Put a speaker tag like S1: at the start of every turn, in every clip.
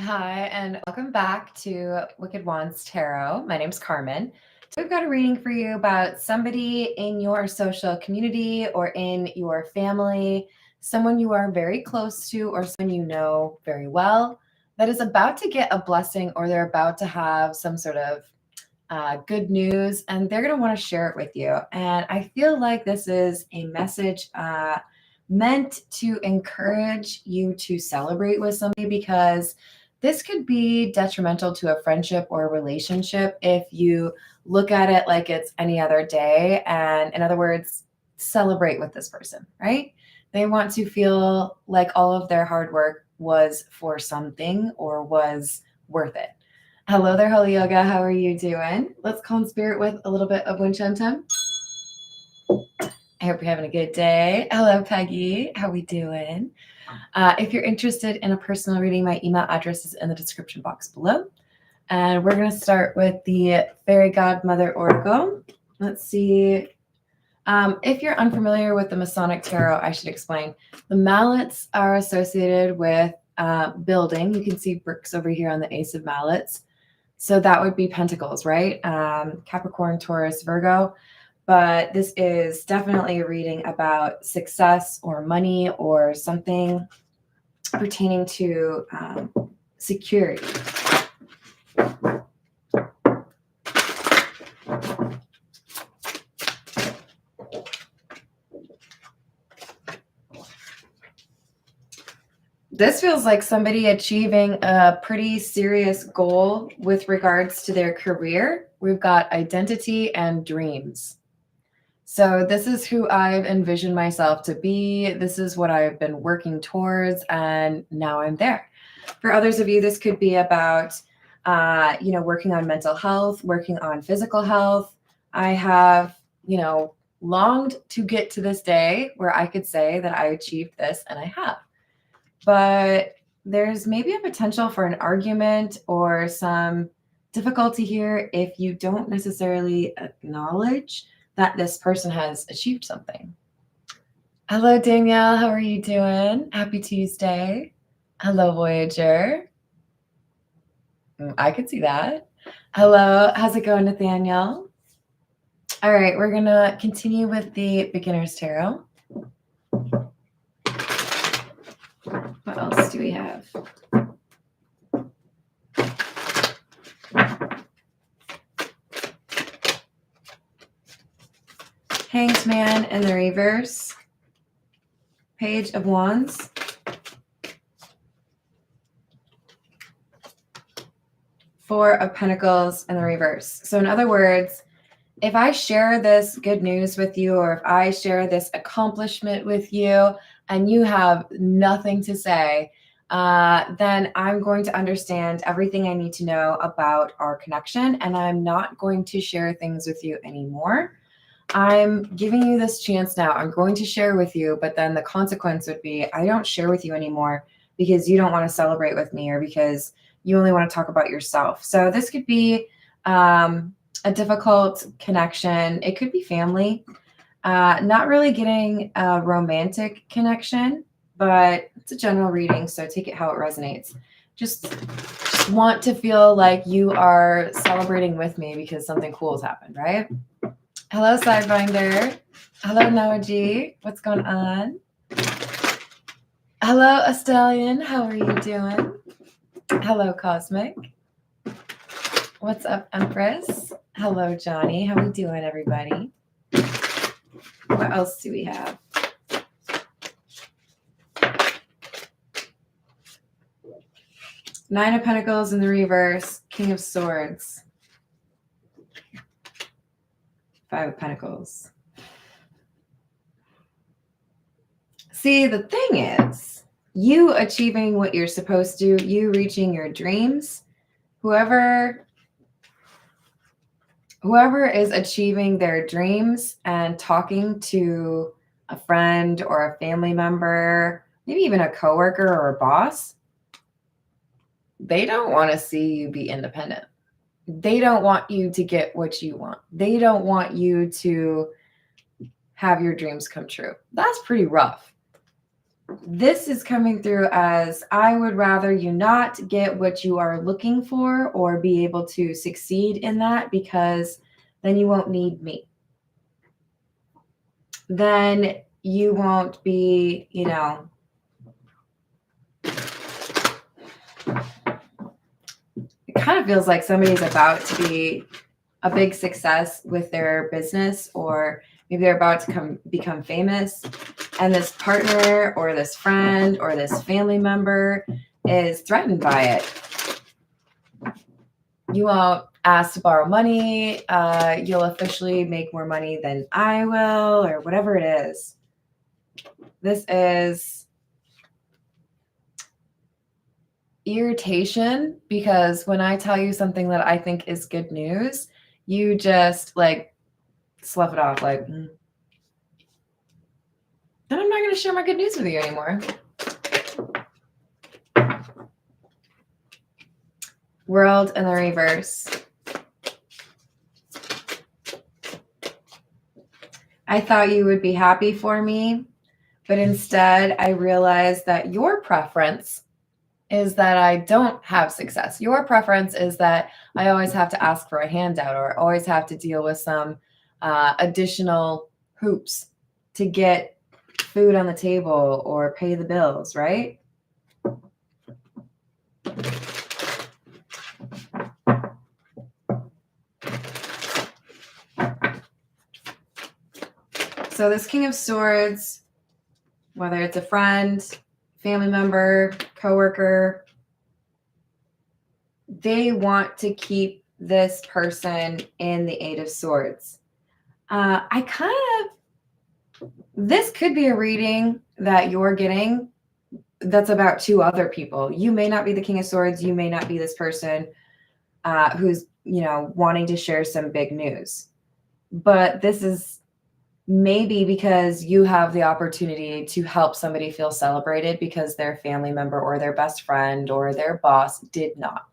S1: Hi, and welcome back to Wicked Wands Tarot. My name's Carmen. So we've got a reading for you about somebody in your social community or in your family, someone you are very close to or someone you know very well that is about to get a blessing or they're about to have some sort of good news and they're going to want to share it with you. And I feel like this is a message meant to encourage you to celebrate with somebody because this could be detrimental to a friendship or a relationship if you look at it like it's any other day. And in other words, celebrate with this person, right? They want to feel like all of their hard work was for something or was worth it. Hello there, Holy Yoga. How are you doing? Let's call in spirit with a little bit of wind chime time. I hope you're having a good day. Hello, Peggy. How we doing? If you're interested in a personal reading, my email address is in the description box below. And we're going to start with the Fairy Godmother Oracle. Let's see. If you're unfamiliar with the Masonic Tarot, I should explain. The mallets are associated with building. You can see bricks over here on the Ace of Mallets. So that would be pentacles, right? Capricorn, Taurus, Virgo. But this is definitely a reading about success or money or something pertaining to security. This feels like somebody achieving a pretty serious goal with regards to their career. We've got identity and dreams. So this is who I've envisioned myself to be. This is what I've been working towards, and now I'm there. For others of you, this could be about, working on mental health, working on physical health. I have, longed to get to this day where I could say that I achieved this, and I have. But there's maybe a potential for an argument or some difficulty here if you don't necessarily acknowledge that this person has achieved something. Hello, Danielle. How are you doing? Happy Tuesday. Hello, Voyager. I could see that. Hello. How's it going, Nathaniel? All right. We're going to continue with the Beginner's Tarot. What else do we have? Hanged Man in the reverse. Page of Wands. Four of Pentacles in the reverse. So in other words, if I share this good news with you, or if I share this accomplishment with you and you have nothing to say, then I'm going to understand everything I need to know about our connection, and I'm not going to share things with you anymore. I'm giving you this chance now. I'm going to share with you, but then the consequence would be I don't share with you anymore because you don't want to celebrate with me or because you only want to talk about yourself. So this could be a difficult connection. It could be family, not really getting a romantic connection, but it's a general reading, so take it how it resonates. Just want to feel like you are celebrating with me because something cool has happened, right? Hello, Sidebinder. Hello, Noah-G. What's going on? Hello, Estelian. How are you doing? Hello, Cosmic. What's up, Empress? Hello, Johnny. How we doing, everybody? What else do we have? Nine of Pentacles in the reverse. King of Swords. Five of Pentacles. See, the thing is, you achieving what you're supposed to, you reaching your dreams, whoever is achieving their dreams and talking to a friend or a family member, maybe even a coworker or a boss, they don't want to see you be independent. They don't want you to get what you want. They don't want you to have your dreams come true. That's pretty rough. This is coming through as, I would rather you not get what you are looking for or be able to succeed in that, because then you won't need me. Then you won't be, you know, it kind of feels like somebody's about to be a big success with their business, or maybe they're about to become famous, and this partner or this friend or this family member is threatened by it. You won't ask to borrow money. You'll officially make more money than I will, or whatever it is. This is irritation, because when I tell you something that I think is good news, you just like slough it off like, then I'm not going to share my good news with you anymore. World in the reverse. I thought you would be happy for me, but instead I realized that your preference is that I don't have success. Your preference is that I always have to ask for a handout, or always have to deal with some additional hoops to get food on the table or pay the bills, right? So this King of Swords, whether it's a friend, family member, coworker, they want to keep this person in the Eight of Swords. This could be a reading that you're getting that's about two other people. You may not be the King of Swords. You may not be this person who's, you know, wanting to share some big news. But this is maybe because you have the opportunity to help somebody feel celebrated because their family member or their best friend or their boss did not.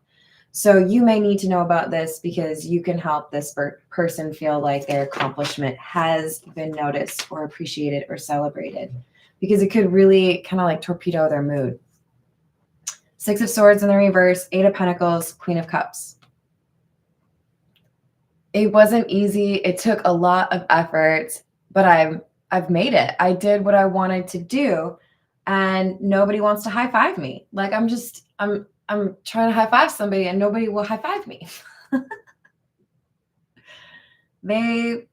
S1: So you may need to know about this because you can help this person feel like their accomplishment has been noticed or appreciated or celebrated, because it could really kind of like torpedo their mood. Six of Swords in the reverse, Eight of Pentacles, Queen of Cups. It wasn't easy. It took a lot of effort, but I've made it. I did what I wanted to do, and nobody wants to high five me. Like I'm trying to high five somebody and nobody will high five me. They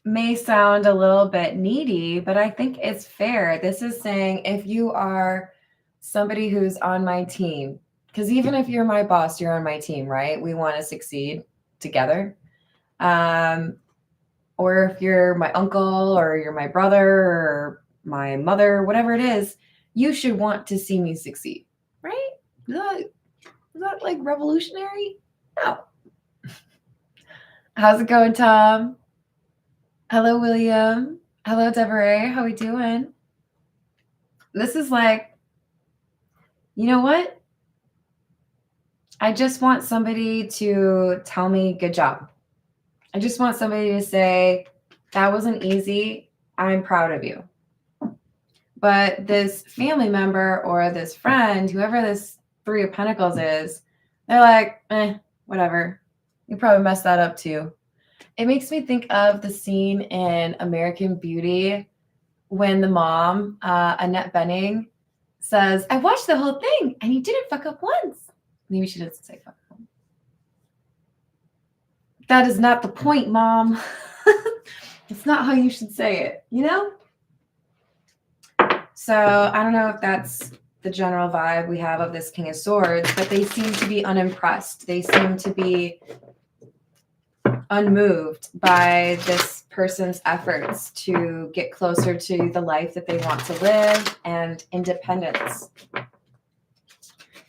S1: may sound a little bit needy, but I think it's fair. This is saying, if you are somebody who's on my team, because even if you're my boss, you're on my team, right? We want to succeed together. Or if you're my uncle or you're my brother or my mother, whatever it is, you should want to see me succeed, right? Is that like revolutionary? No. How's it going, Tom? Hello, William. Hello, Deborah. How we doing? This is like, you know what? I just want somebody to tell me good job. I just want somebody to say, that wasn't easy. I'm proud of you. But this family member or this friend, whoever this Three of Pentacles is, they're like, whatever. You probably messed that up too. It makes me think of the scene in American Beauty when the mom, Annette Bening, says, I watched the whole thing and you didn't fuck up once. Maybe she doesn't say fuck up. That is not the point, Mom. It's not how you should say it, you know? So I don't know if that's the general vibe we have of this King of Swords, but they seem to be unimpressed. They seem to be unmoved by this person's efforts to get closer to the life that they want to live and independence.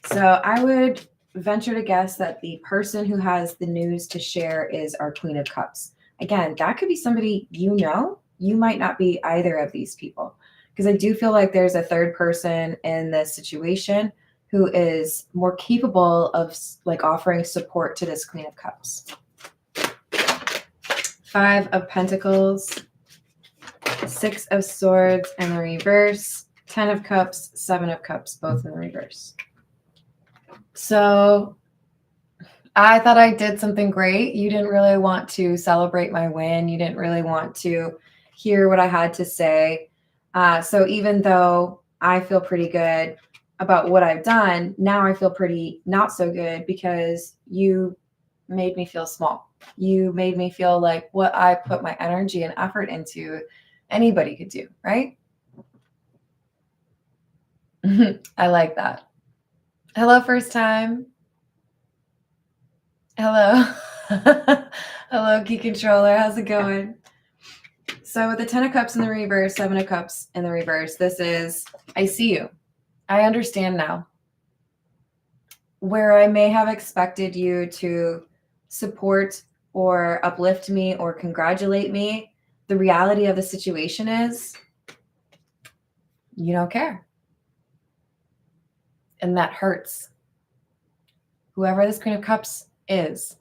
S1: So I would venture to guess that the person who has the news to share is our Queen of Cups. Again, that could be somebody you know. You might not be either of these people, because I do feel like there's a third person in this situation who is more capable of like offering support to this Queen of Cups. Five of Pentacles, Six of Swords in the reverse, 10 of Cups, 7 of Cups, both in the reverse. So I thought I did something great. You didn't really want to celebrate my win. You didn't really want to hear what I had to say. So even though I feel pretty good about what I've done, now I feel pretty not so good because you made me feel small. You made me feel like what I put my energy and effort into, anybody could do, right? I like that. Hello, first time. Hello. Hello, Key Controller. How's it going? So with the 10 of Cups in the reverse, 7 of Cups in the reverse, this is, I see you. I understand now. Where I may have expected you to support or uplift me or congratulate me, the reality of the situation is you don't care. And that hurts. Whoever this Queen of Cups is,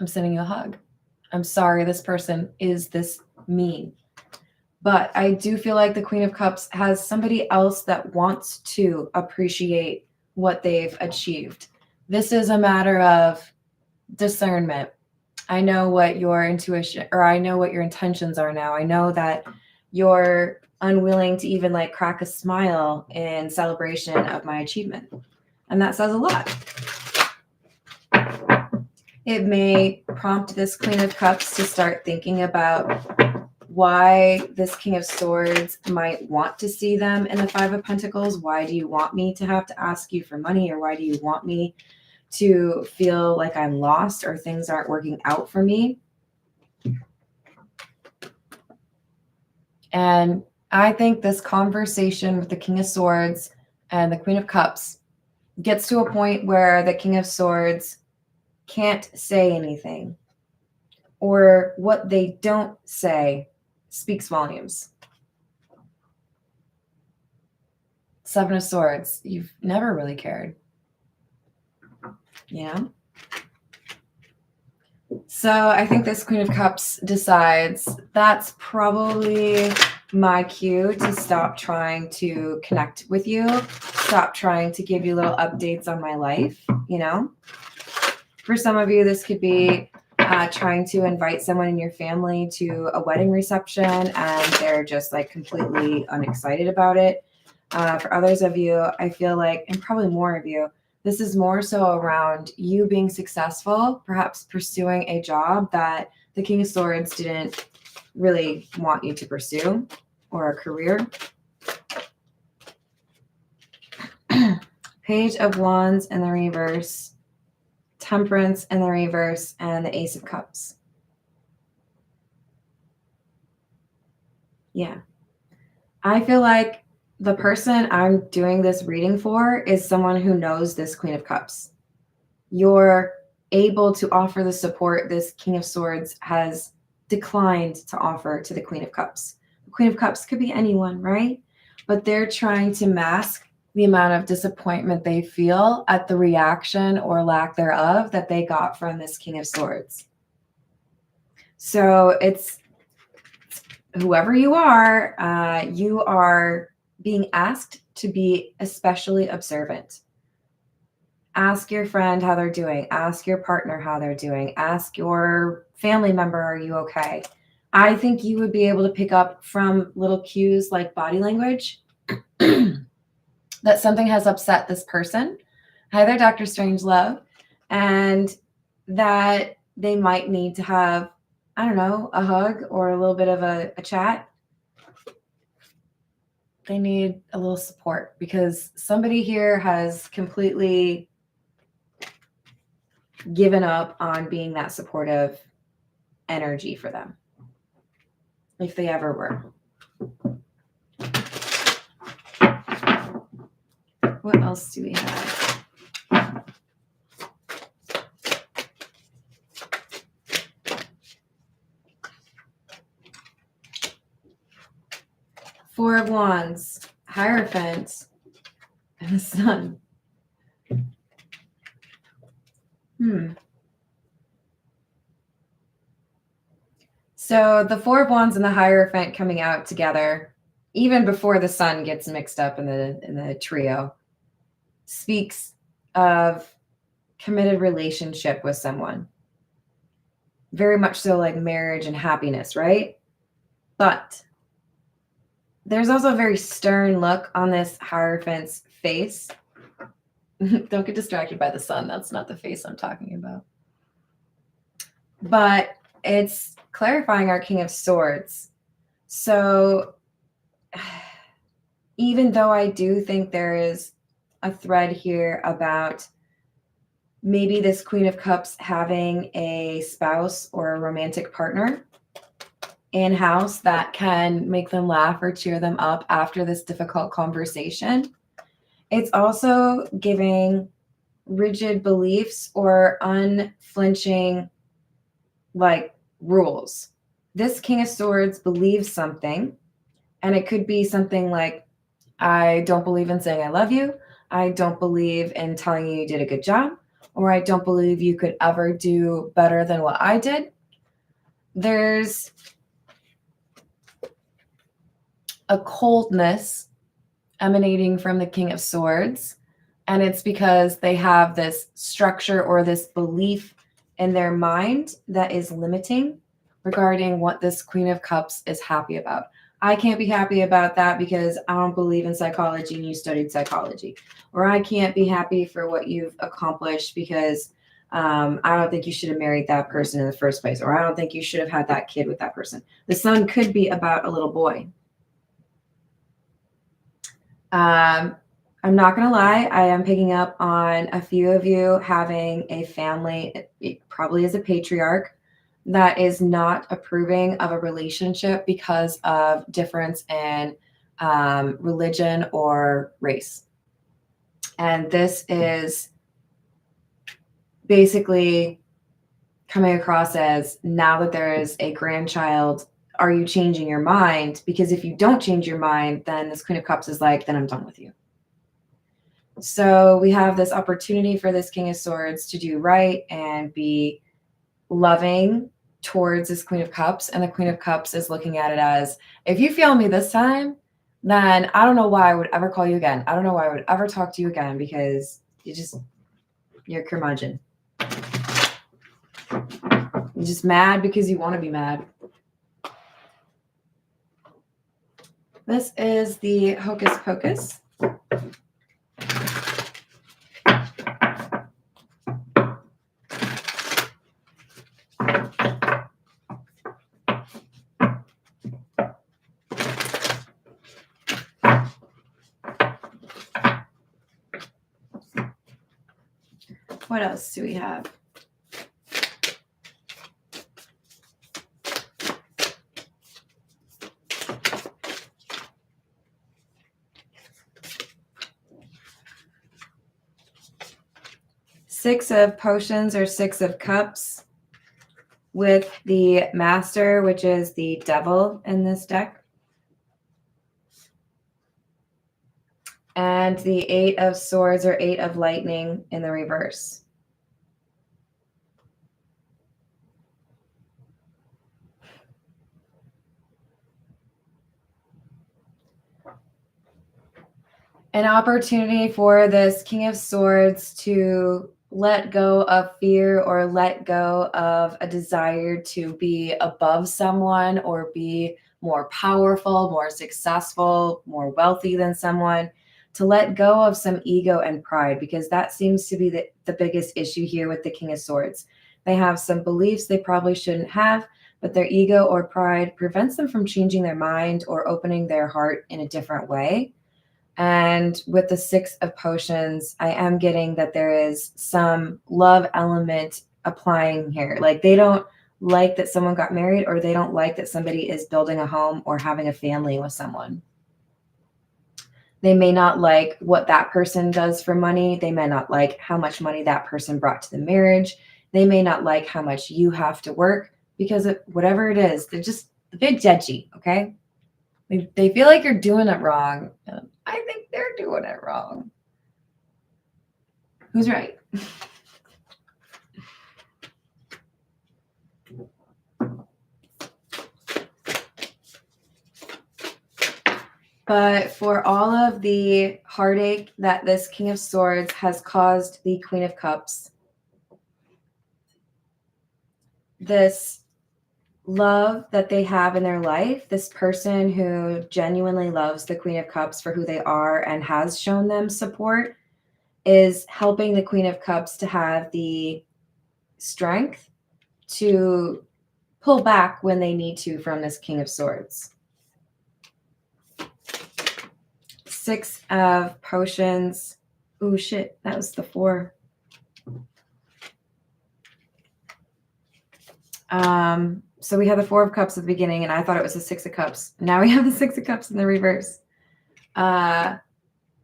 S1: I'm sending you a hug. I'm sorry this person is this mean. But I do feel like the Queen of Cups has somebody else that wants to appreciate what they've achieved. This is a matter of discernment. I know what your intuition, or I know what your intentions are now. I know that you're unwilling to even like crack a smile in celebration of my achievement. And that says a lot. It may prompt this Queen of Cups to start thinking about why this King of Swords might want to see them in the Five of Pentacles. Why do you want me to have to ask you for money? Or why do you want me to feel like I'm lost or things aren't working out for me? And I think this conversation with the King of Swords and the Queen of Cups gets to a point where the King of Swords can't say anything, or what they don't say speaks volumes. Seven of Swords, you've never really cared, you know? So I think this Queen of Cups decides that's probably my cue to stop trying to connect with you, stop trying to give you little updates on my life, you know? For some of you, this could be trying to invite someone in your family to a wedding reception and they're just like completely unexcited about it. For others of you, I feel like, and probably more of you, this is more so around you being successful, perhaps pursuing a job that the King of Swords didn't really want you to pursue, or a career. Page of Wands in the reverse, Temperance in the reverse, and the Ace of Cups. Yeah. I feel like the person I'm doing this reading for is someone who knows this Queen of Cups. You're able to offer the support this King of Swords has declined to offer to the Queen of Cups. The Queen of Cups could be anyone, right? But they're trying to mask the amount of disappointment they feel at the reaction or lack thereof that they got from this King of Swords. So it's whoever you are being asked to be especially observant. Ask your friend how they're doing. Ask your partner how they're doing. Ask your family member, are you okay? I think you would be able to pick up from little cues like body language that something has upset this person. Hi there, Dr. Strangelove. And that they might need to have, I don't know, a hug or a little bit of a chat. They need a little support because somebody here has completely given up on being that supportive energy for them, if they ever were. What else do we have? Four of Wands, Hierophant, and the Sun. So the Four of Wands and the Hierophant coming out together, even before the Sun gets mixed up in the trio, speaks of committed relationship with someone. Very much so like marriage and happiness, right? But there's also a very stern look on this Hierophant's face. Don't get distracted by the sun. That's not the face I'm talking about. But it's clarifying our King of Swords. So even though I do think there is a thread here about maybe this Queen of Cups having a spouse or a romantic partner in-house that can make them laugh or cheer them up after this difficult conversation, it's also giving rigid beliefs or unflinching like rules. This King of Swords believes something, and it could be something like, I don't believe in saying I love you. I don't believe in telling you you did a good job, or I don't believe you could ever do better than what I did. There's a coldness emanating from the King of Swords, and it's because they have this structure or this belief in their mind that is limiting regarding what this Queen of Cups is happy about. I can't be happy about that because I don't believe in psychology and you studied psychology. Or I can't be happy for what you've accomplished because I don't think you should have married that person in the first place. Or I don't think you should have had that kid with that person. The Sun could be about a little boy. I'm not going to lie. I am picking up on a few of you having a family, it probably is a patriarch, that is not approving of a relationship because of difference in religion or race. And this is basically coming across as, now that there is a grandchild, are you changing your mind? Because if you don't change your mind, then this Queen of Cups is like, then I'm done with you. So we have this opportunity for this King of Swords to do right and be loving towards this Queen of Cups. And the Queen of Cups is looking at it as, if you fail me this time, then I don't know why I would ever call you again. I don't know why I would ever talk to you again, because you're curmudgeon. You're just mad because you want to be mad. This is the Hocus Pocus. What else do we have? Six of Potions or Six of Cups with the Master, which is the Devil in this deck. And the Eight of Swords or Eight of Lightning in the reverse. An opportunity for this King of Swords to let go of fear or let go of a desire to be above someone or be more powerful, more successful, more wealthy than someone, to let go of some ego and pride, because that seems to be the biggest issue here with the King of Swords. They have some beliefs they probably shouldn't have, but their ego or pride prevents them from changing their mind or opening their heart in a different way. And with the Six of Potions, I am getting that there is some love element applying here. Like they don't like that someone got married, or they don't like that somebody is building a home or having a family with someone. They may not like what that person does for money. They may not like how much money that person brought to the marriage. They may not like how much you have to work, because of whatever it is, they're just a bit judgy, okay? They feel like you're doing it wrong. I think they're doing it wrong. Who's right? But for all of the heartache that this King of Swords has caused the Queen of Cups, this love that they have in their life, this person who genuinely loves the Queen of Cups for who they are and has shown them support, is helping the Queen of Cups to have the strength to pull back when they need to from this King of Swords. Six of Potions. Oh shit, that was the 4. So we had the 4 of Cups at the beginning, and I thought it was the 6 of Cups. Now we have the 6 of Cups in the reverse.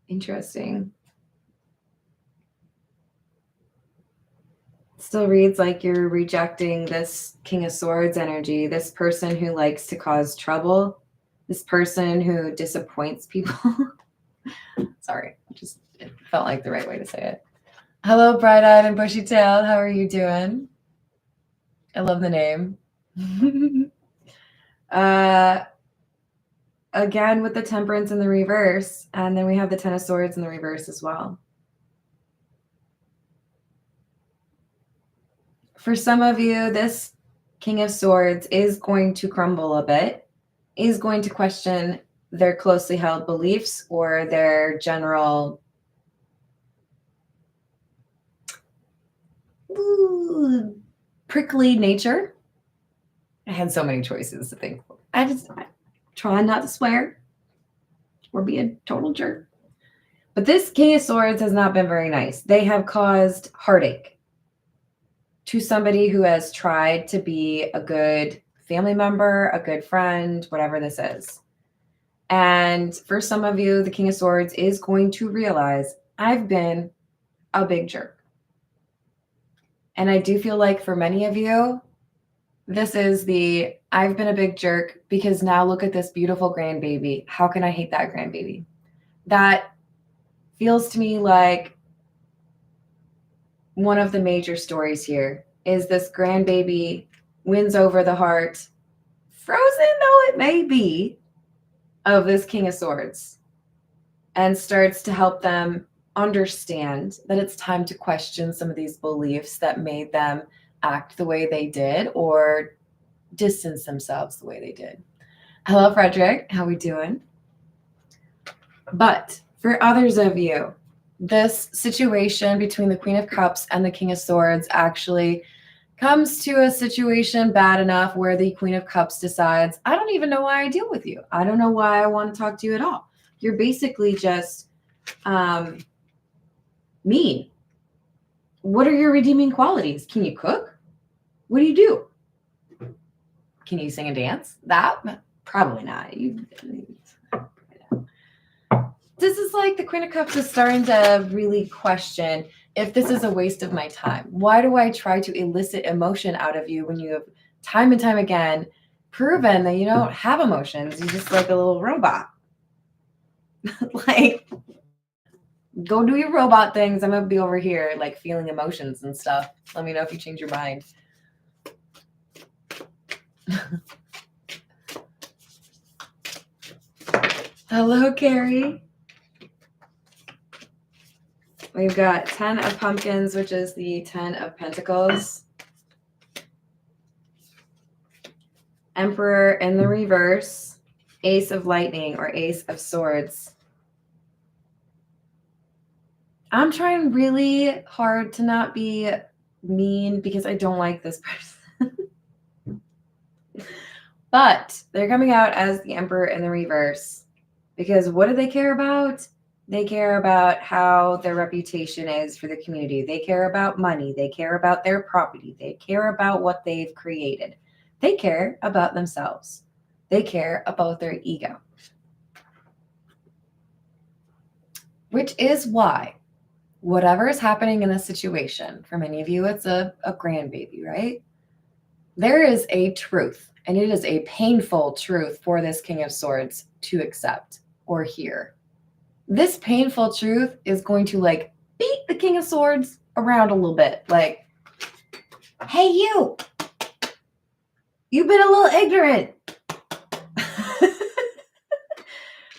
S1: Interesting. Still reads like you're rejecting this King of Swords energy, this person who likes to cause trouble, this person who disappoints people. Sorry, it felt like the right way to say it. Hello, bright-eyed and bushy-tailed. How are you doing? I love the name. Again, with the Temperance in the reverse, and then we have the 10 of Swords in the reverse as well. For some of you, this King of Swords is going to crumble a bit, is going to question their closely held beliefs or their general prickly nature. I had so many choices to think. I try not to swear or be a total jerk. But this King of Swords has not been very nice. They have caused heartache to somebody who has tried to be a good family member, a good friend, whatever this is. And for some of you, the King of Swords is going to realize, I've been a big jerk. And I do feel like for many of you, this is the I've been a big jerk because now look at this beautiful grandbaby. How can I hate that grandbaby? That feels to me like one of the major stories here is this grandbaby wins over the heart, frozen though it may be, of this King of Swords and starts to help them understand that it's time to question some of these beliefs that made them act the way they did or distance themselves the way they did. Hello, Frederick. How we doing? But for others of you, this situation between the Queen of Cups and the King of Swords actually comes to a situation bad enough where the Queen of Cups decides, I don't even know why I deal with you. I don't know why I want to talk to you at all. You're basically just mean. What are your redeeming qualities? Can you cook? What do you do? Can you sing and dance? That? Probably not. This is like the Queen of Cups is starting to really question if this is a waste of my time. Why do I try to elicit emotion out of you when you have time and time again proven that you don't have emotions? You're just like a little robot. Like, go do your robot things. I'm going to be over here like feeling emotions and stuff. Let me know if you change your mind. Hello, Carrie. We've got 10 of Pumpkins, which is the 10 of Pentacles. Emperor in the reverse. Ace of Lightning or Ace of Swords. I'm trying really hard to not be mean because I don't like this person. But they're coming out as the Emperor in the reverse. Because what do they care about? They care about how their reputation is for the community. They care about money. They care about their property. They care about what they've created. They care about themselves. They care about their ego. Which is why whatever is happening in this situation, for many of you, it's a grandbaby, right? There is a truth, and it is a painful truth for this King of Swords to accept or hear. This painful truth is going to like beat the King of Swords around a little bit. Like, hey, you've been a little ignorant.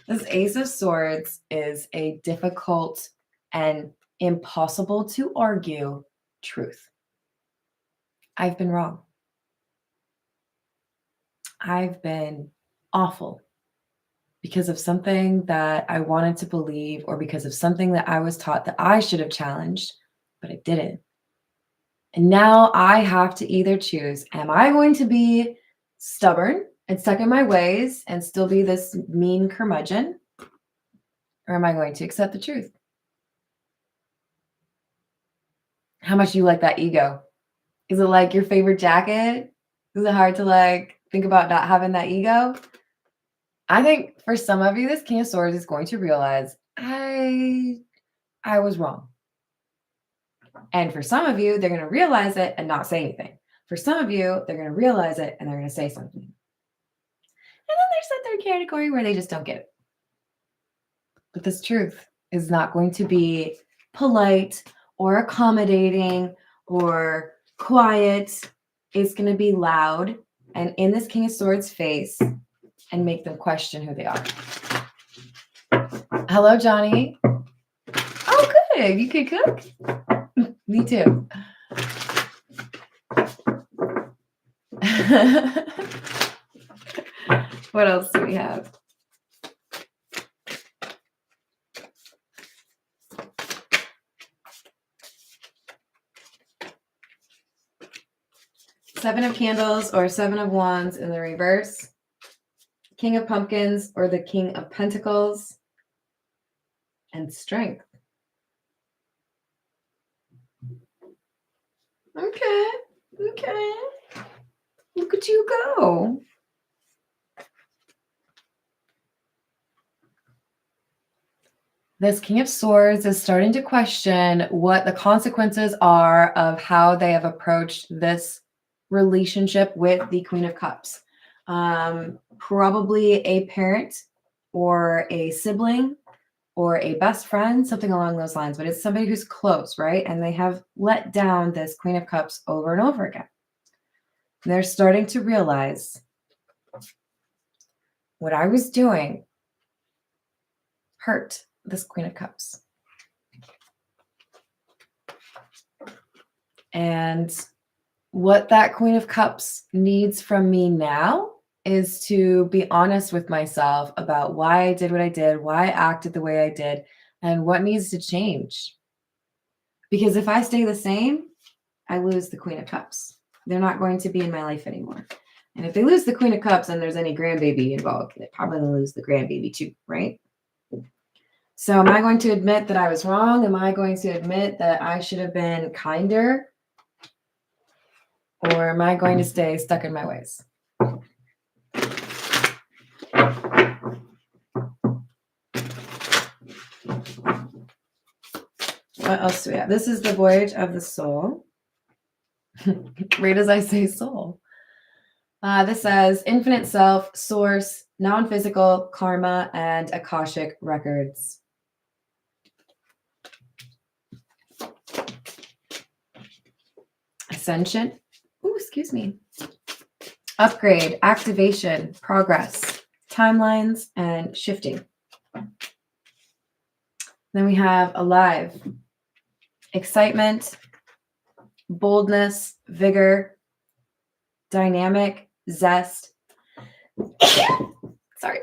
S1: This Ace of Swords is a difficult and impossible to argue truth. I've been wrong. I've been awful because of something that I wanted to believe or because of something that I was taught that I should have challenged, but I didn't. And now I have to either choose, am I going to be stubborn and stuck in my ways and still be this mean curmudgeon? Or am I going to accept the truth? How much do you like that ego? Is it like your favorite jacket? Is it hard to like think about not having that ego? I think for some of you, this King of Swords is going to realize I was wrong. And for some of you, they're going to realize it and not say anything. For some of you, they're going to realize it and they're going to say something. And then there's that third category where they just don't get it. But this truth is not going to be polite or accommodating or quiet. It's going to be loud and in this King of Swords face and make them question who they are. Hello, Johnny. Oh, good. You can cook? Me too. What else do we have? Seven of Candles or Seven of Wands in the reverse. King of Pumpkins or the King of Pentacles. And Strength. Okay. Look at you go. This King of Swords is starting to question what the consequences are of how they have approached this relationship with the Queen of Cups. Probably a parent or a sibling or a best friend, something along those lines, but it's somebody who's close, right? And they have let down this Queen of Cups over and over again. And they're starting to realize what I was doing hurt this Queen of Cups. And what that Queen of Cups needs from me now is to be honest with myself about why I did what I did, why I acted the way I did, and what needs to change. Because if I stay the same, I lose the Queen of Cups. They're not going to be in my life anymore. And if they lose the Queen of Cups and there's any grandbaby involved, they probably lose the grandbaby too, right? So am I going to admit that I was wrong? Am I going to admit that I should have been kinder? Or am I going to stay stuck in my ways? What else do we have? This is the Voyage of the Soul. Right as I say soul. This says infinite self, source, non-physical, karma, and Akashic records. Ascension. Ooh, excuse me. Upgrade, activation, progress, timelines, and shifting. Then we have alive, excitement, boldness, vigor, dynamic, zest, sorry,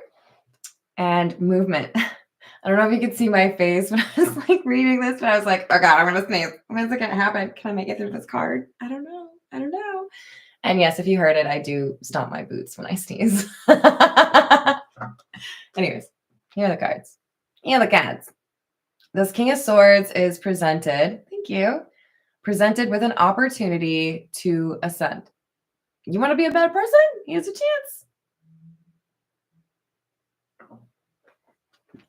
S1: and movement. I don't know if you could see my face when I was like reading this, but I was like, oh God, I'm going to sneeze. When is it going to happen? Can I make it through this card? I don't know. And yes, if you heard it, I do stomp my boots when I sneeze. Anyways, here are the cards. This King of Swords is presented, thank you, presented with an opportunity to ascend. You want to be a better person? Here's a chance.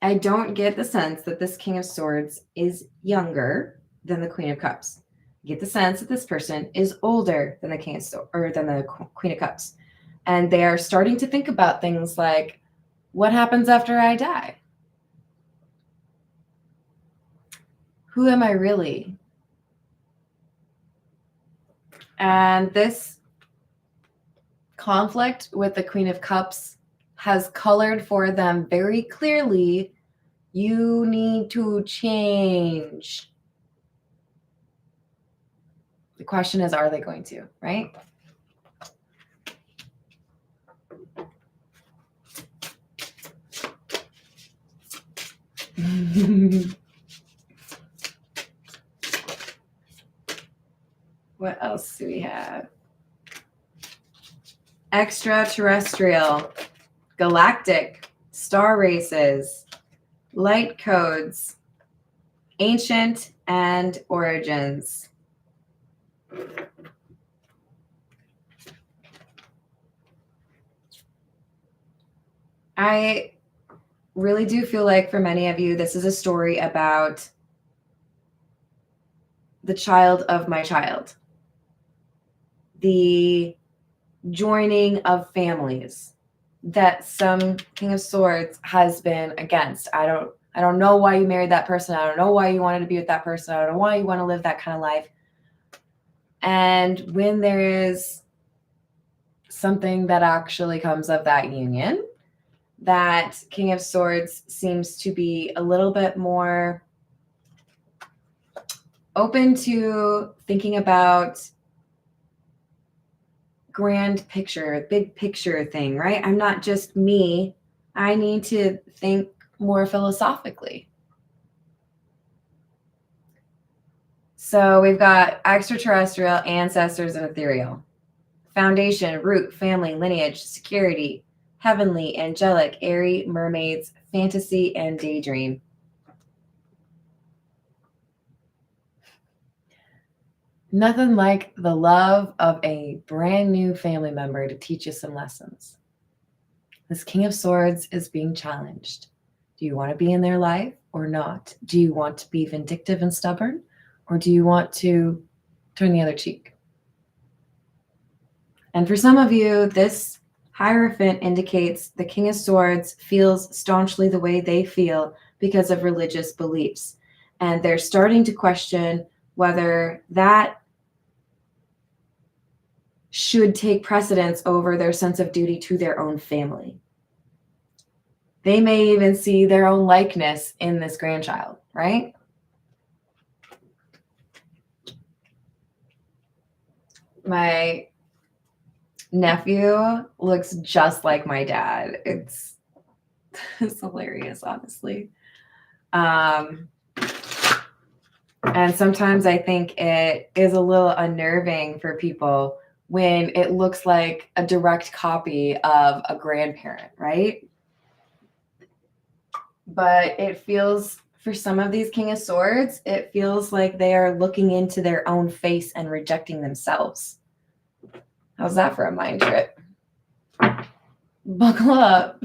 S1: I don't get the sense that this King of Swords is younger than the Queen of Cups. I get the sense that this person is older than the King of Swords or than the Queen of Cups. And they are starting to think about things like, what happens after I die? Who am I really? And this conflict with the Queen of Cups has colored for them very clearly, you need to change. The question is, are they going to, right? What else do we have? Extraterrestrial, galactic, star races, light codes, ancient, and origins. I really do feel like for many of you, this is a story about the child of my child, the joining of families that some King of Swords has been against. I don't know why you married that person. I don't know why you wanted to be with that person. I don't know why you want to live that kind of life. And when there is something that actually comes of that union, that King of Swords seems to be a little bit more open to thinking about grand picture, big picture thing, right? I'm not just me. I need to think more philosophically. So we've got extraterrestrial, ancestors, and ethereal. Foundation, root, family, lineage, security, heavenly, angelic, airy, mermaids, fantasy, and daydream. Nothing like the love of a brand new family member to teach you some lessons. This King of Swords is being challenged. Do you want to be in their life or not? Do you want to be vindictive and stubborn, or do you want to turn the other cheek? And for some of you, this Hierophant indicates the King of Swords feels staunchly the way they feel because of religious beliefs. And they're starting to question whether that should take precedence over their sense of duty to their own family. They may even see their own likeness in this grandchild, right? My nephew looks just like my dad. It's hilarious, honestly. And sometimes I think it is a little unnerving for people when it looks like a direct copy of a grandparent, right? But it feels, for some of these King of Swords, it feels like they are looking into their own face and rejecting themselves. How's that for a mind trip? Buckle up.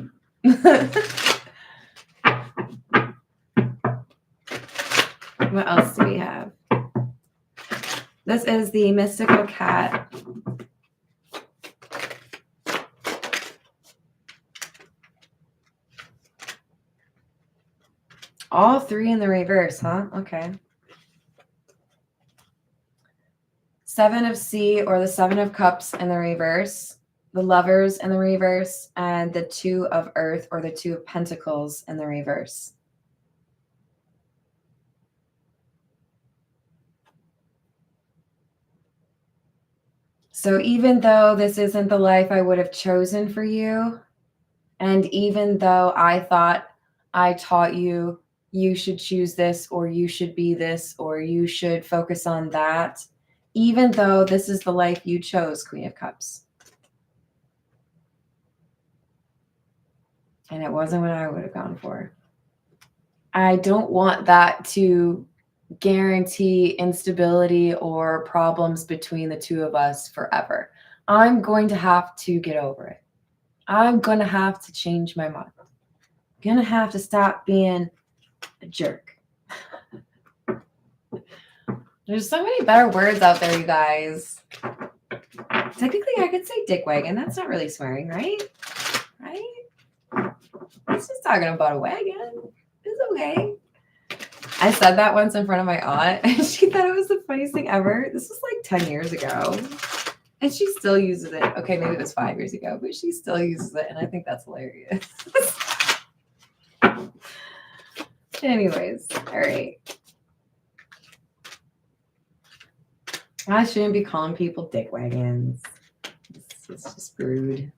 S1: What else do we have? This is the mystical cat. All three in the reverse, huh? Okay. Seven of Sea, or the Seven of Cups in the reverse, the Lovers in the reverse, and the Two of Earth, or the Two of Pentacles in the reverse. So even though this isn't the life I would have chosen for you, and even though I thought I taught you, you should choose this, or you should be this, or you should focus on that, even though this is the life you chose, Queen of Cups. And it wasn't what I would have gone for. I don't want that to guarantee instability or problems between the two of us forever. I'm going to have to get over it. I'm going to have to change my mind. I'm going to have to stop being a jerk. There's so many better words out there, you guys. Technically, I could say dick wagon. That's not really swearing, right? Right? It's just talking about a wagon. It's okay. I said that once in front of my aunt, and she thought it was the funniest thing ever. This was like 10 years ago. And she still uses it. Okay, maybe it was 5 years ago, but she still uses it. And I think that's hilarious. Anyways, all right. I shouldn't be calling people dick wagons. It's just rude.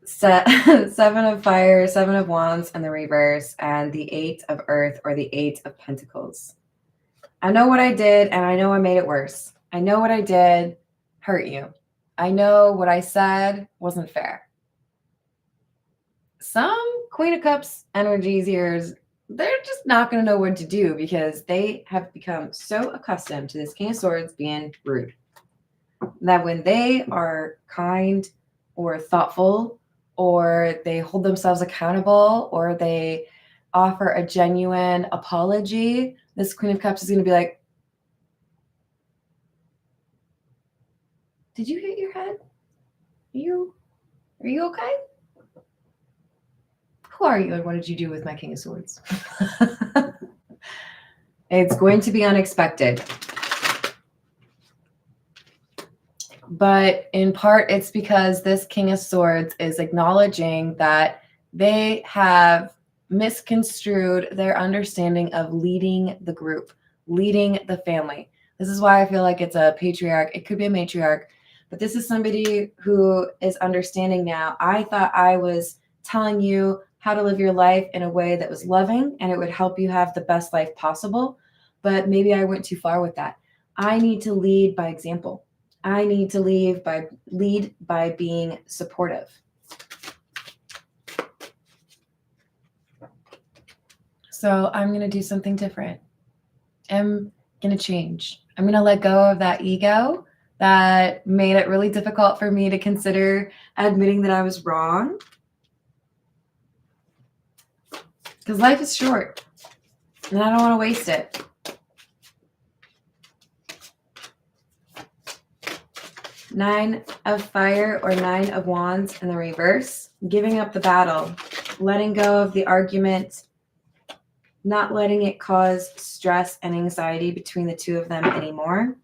S1: Seven of fire, 7 of wands in the reverse, and the 8 of earth or the 8 of pentacles. I know what I did, and I know I made it worse. I know what I did hurt you. I know what I said wasn't fair. Some Queen of Cups energies here, they're just not going to know what to do because they have become so accustomed to this King of Swords being rude that when they are kind or thoughtful or they hold themselves accountable or they offer a genuine apology, this Queen of Cups is going to be like, did you hit your head? Are you okay? Who are you and what did you do with my King of Swords? It's going to be unexpected. But in part, it's because this King of Swords is acknowledging that they have misconstrued their understanding of leading the group, leading the family. This is why I feel like it's a patriarch. It could be a matriarch, but this is somebody who is understanding now. I thought I was telling you how to live your life in a way that was loving and it would help you have the best life possible. But maybe I went too far with that. I need to lead by example. I need to lead by being supportive. So I'm going to do something different. I'm going to change. I'm going to let go of that ego that made it really difficult for me to consider admitting that I was wrong. Because life is short and I don't want to waste it. Nine of fire or 9 of wands in the reverse, giving up the battle, letting go of the argument, not letting it cause stress and anxiety between the two of them anymore.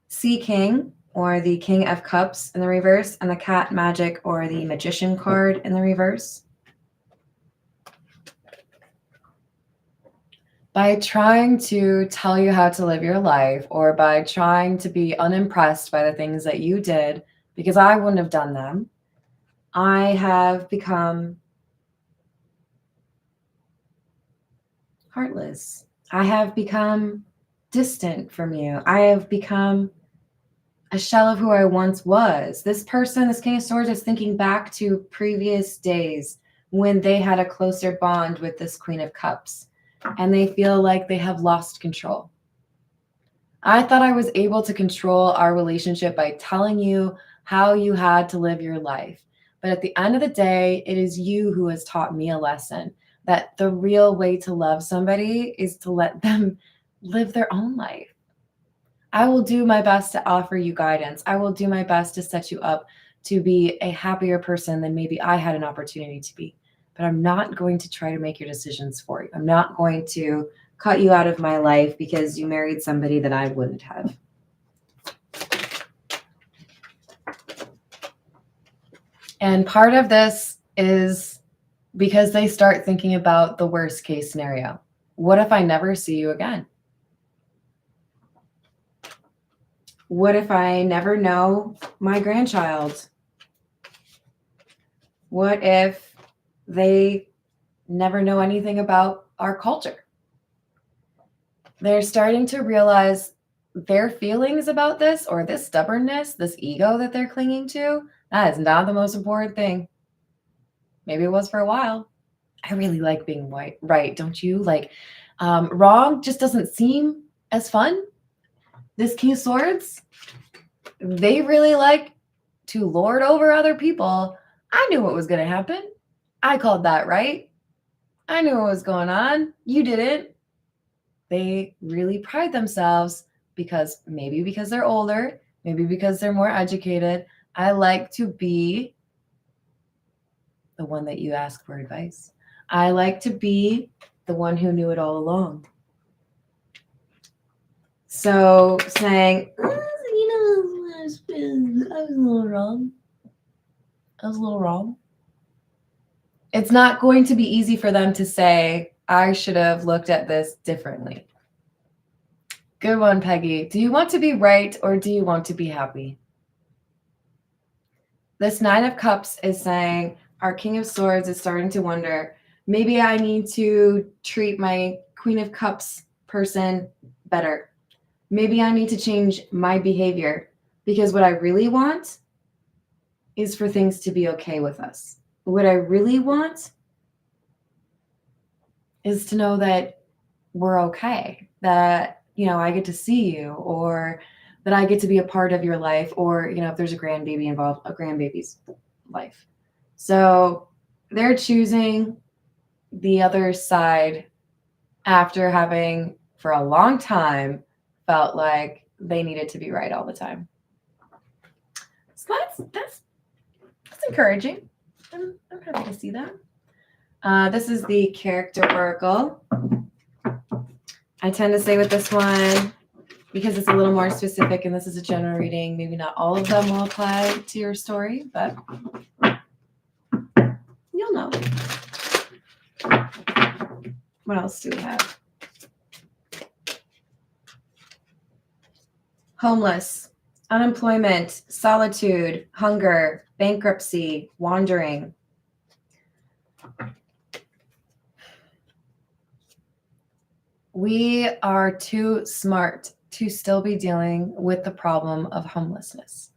S1: Sea King or the King of Cups in the reverse, and the Cat Magic or the Magician card in the reverse. By trying to tell you how to live your life or by trying to be unimpressed by the things that you did, because I wouldn't have done them, I have become heartless. I have become distant from you. I have become a shell of who I once was. This person, this King of Swords, is thinking back to previous days when they had a closer bond with this Queen of Cups, and they feel like they have lost control. I thought I was able to control our relationship by telling you how you had to live your life. But at the end of the day, it is you who has taught me a lesson that the real way to love somebody is to let them live their own life. I will do my best to offer you guidance. I will do my best to set you up to be a happier person than maybe I had an opportunity to be. But I'm not going to try to make your decisions for you. I'm not going to cut you out of my life because you married somebody that I wouldn't have. And part of this is because they start thinking about the worst case scenario. What if I never see you again? What if I never know my grandchild? What if they never know anything about our culture? They're starting to realize their feelings about this, or this stubbornness, this ego that they're clinging to, that is not the most important thing. Maybe it was for a while. I really like being right, don't you? Like, wrong just doesn't seem as fun. This King of Swords, they really like to lord over other people. I knew what was going to happen. I called that right. I knew what was going on. You didn't. They really pride themselves because they're older, maybe because they're more educated. I like to be the one that you ask for advice. I like to be the one who knew it all along. So saying, I was a little wrong. I was a little wrong. It's not going to be easy for them to say, I should have looked at this differently. Good one, Peggy. Do you want to be right or do you want to be happy? This Nine of Cups is saying our King of Swords is starting to wonder, maybe I need to treat my Queen of Cups person better. Maybe I need to change my behavior because what I really want is for things to be okay with us. What I really want is to know that we're okay, that, I get to see you, or that I get to be a part of your life, or, if there's a grandbaby involved, a grandbaby's life. So they're choosing the other side after having, for a long time, felt like they needed to be right all the time. So that's encouraging. I'm happy to see that. This is the character oracle. I tend to say with this one, because it's a little more specific and this is a general reading, maybe not all of them will apply to your story, but you'll know. What else do we have? Homeless, unemployment, solitude, hunger, bankruptcy, wandering. We are too smart to still be dealing with the problem of homelessness.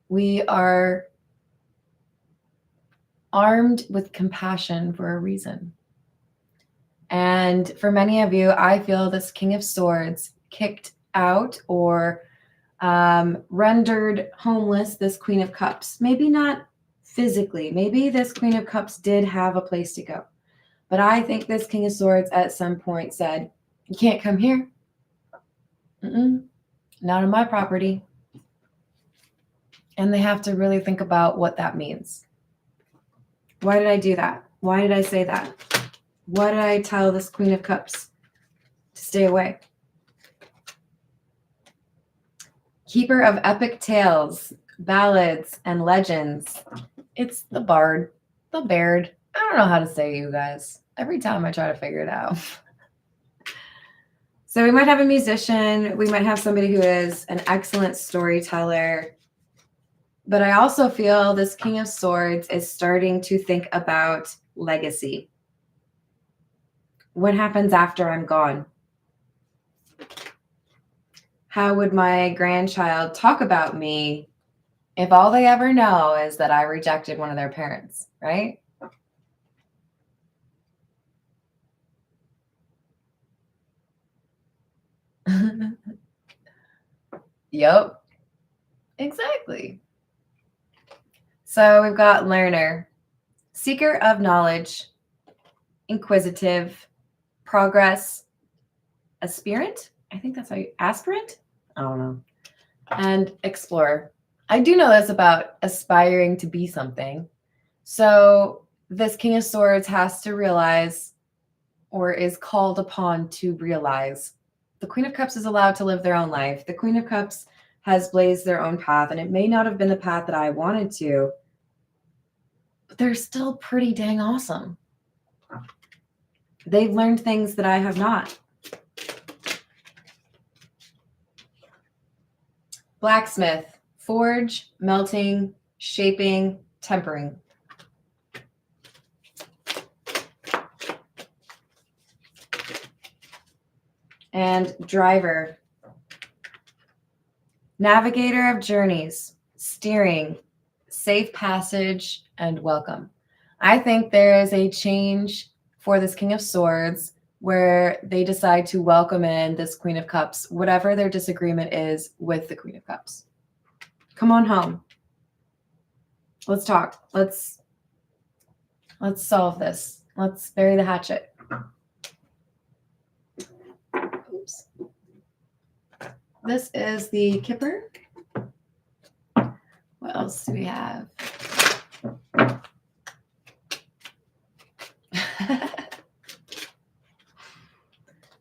S1: We are armed with compassion for a reason. And for many of you, I feel this King of Swords kicked out or rendered homeless this Queen of Cups. Maybe not physically. Maybe this Queen of Cups did have a place to go. But I think this King of Swords at some point said, you can't come here. Not on my property. And they have to really think about what that means. Why did I do that? Why did I say that? Why did I tell this Queen of Cups to stay away? Keeper of epic tales, ballads, and legends. It's the bard, the baird. I don't know how to say you guys. Every time I try to figure it out. So we might have a musician. We might have somebody who is an excellent storyteller. But I also feel this King of Swords is starting to think about legacy. What happens after I'm gone? How would my grandchild talk about me if all they ever know is that I rejected one of their parents, right? Yep, exactly. So we've got learner, seeker of knowledge, inquisitive, progress, aspirant. I think that's how you, aspirant? I don't know. And explorer. I do know this about aspiring to be something. So this King of Swords has to realize, or is called upon to realize, the Queen of Cups is allowed to live their own life. The Queen of Cups has blazed their own path, and it may not have been the path that I wanted to, but they're still pretty dang awesome. They've learned things that I have not. Blacksmith, forge, melting, shaping, tempering. And driver, navigator of journeys, steering, safe passage, and welcome. I think there is a change for this King of Swords where they decide to welcome in this Queen of Cups, whatever their disagreement is with the Queen of Cups. Come on home. Let's talk. Let's solve this. Let's bury the hatchet. Oops. This is the Kipper. What else do we have?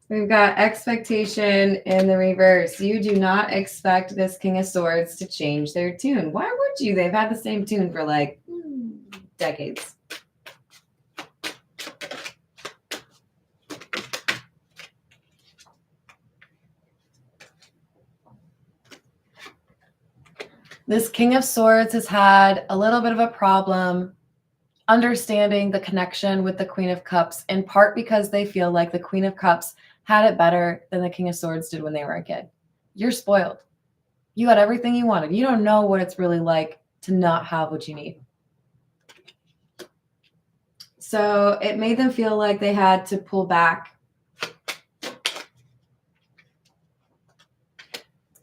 S1: We've got expectation in the reverse. You do not expect this King of Swords to change their tune. Why would you? They've had the same tune for like decades. This King of Swords has had a little bit of a problem understanding the connection with the Queen of Cups, in part because they feel like the Queen of Cups had it better than the King of Swords did when they were a kid. You're spoiled. You got everything you wanted. You don't know what it's really like to not have what you need. So it made them feel like they had to pull back,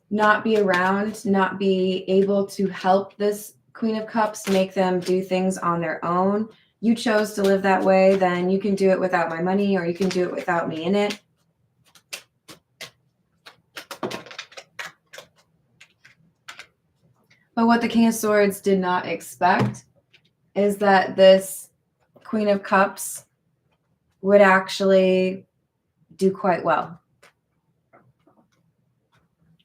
S1: not be around, not be able to help this Queen of Cups make them do things on their own. You chose to live that way, then you can do it without my money, or you can do it without me in it. But what the King of Swords did not expect is that this Queen of Cups would actually do quite well.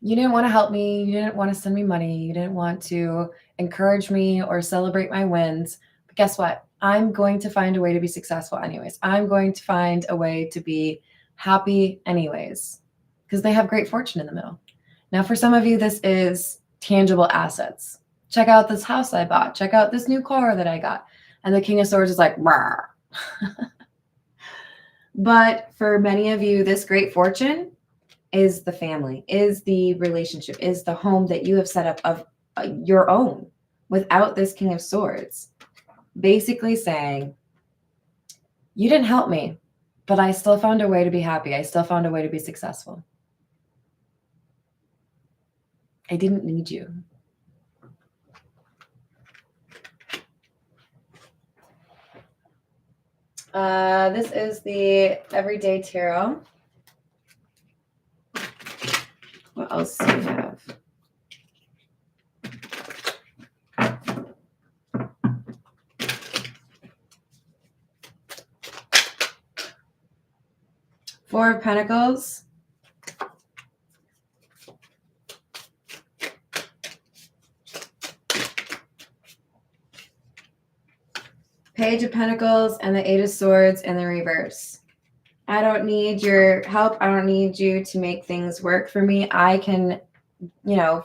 S1: You didn't want to help me. You didn't want to send me money. You didn't want to encourage me or celebrate my wins. But guess what? I'm going to find a way to be successful anyways. I'm going to find a way to be happy anyways, because they have great fortune in the middle. Now, for some of you, this is tangible assets. Check out this house I bought. Check out this new car that I got. And the King of Swords is like, rawr. But for many of you, this great fortune is the family, is the relationship, is the home that you have set up of your own without this King of Swords. Basically saying, you didn't help me, but I still found a way to be happy. I still found a way to be successful. I didn't need you. This is the Everyday Tarot. What else do we have? Four of Pentacles. Page of Pentacles and the Eight of Swords in the reverse. I don't need your help. I don't need you to make things work for me. I can,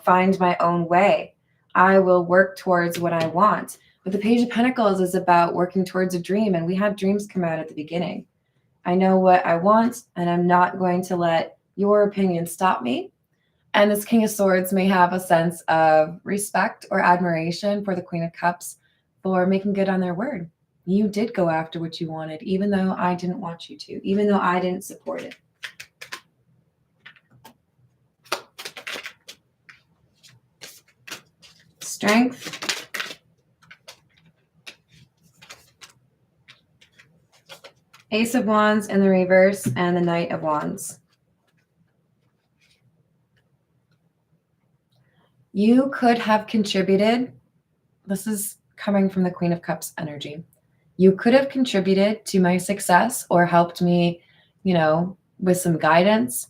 S1: find my own way. I will work towards what I want. But the Page of Pentacles is about working towards a dream, and we had dreams come out at the beginning. I know what I want, and I'm not going to let your opinion stop me. And this King of Swords may have a sense of respect or admiration for the Queen of Cups for making good on their word. You did go after what you wanted, even though I didn't want you to, even though I didn't support it. Strength. Ace of Wands in the reverse and the Knight of Wands. You could have contributed. This is coming from the Queen of Cups energy. You could have contributed to my success or helped me, with some guidance,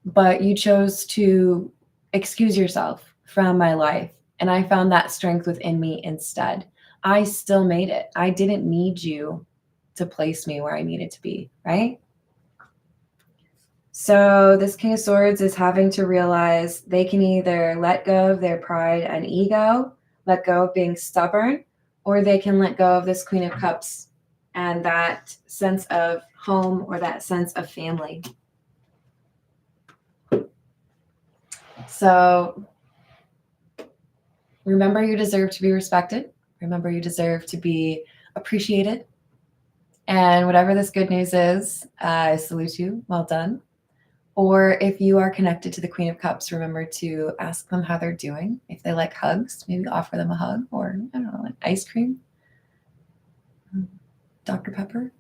S1: but you chose to excuse yourself from my life. And I found that strength within me instead. I still made it. I didn't need you to place me where I needed to be, right? So this King of Swords is having to realize they can either let go of their pride and ego, let go of being stubborn, or they can let go of this Queen of Cups and that sense of home or that sense of family. So remember, you deserve to be respected. Remember, you deserve to be appreciated. And whatever this good news is, I salute you. Well done. Or if you are connected to the Queen of Cups, remember to ask them how they're doing. If they like hugs, maybe offer them a hug, or I don't know, like ice cream, Dr. Pepper.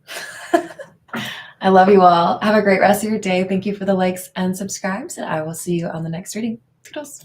S1: I love you all. Have a great rest of your day. Thank you for the likes and subscribes, and I will see you on the next reading. Toodles.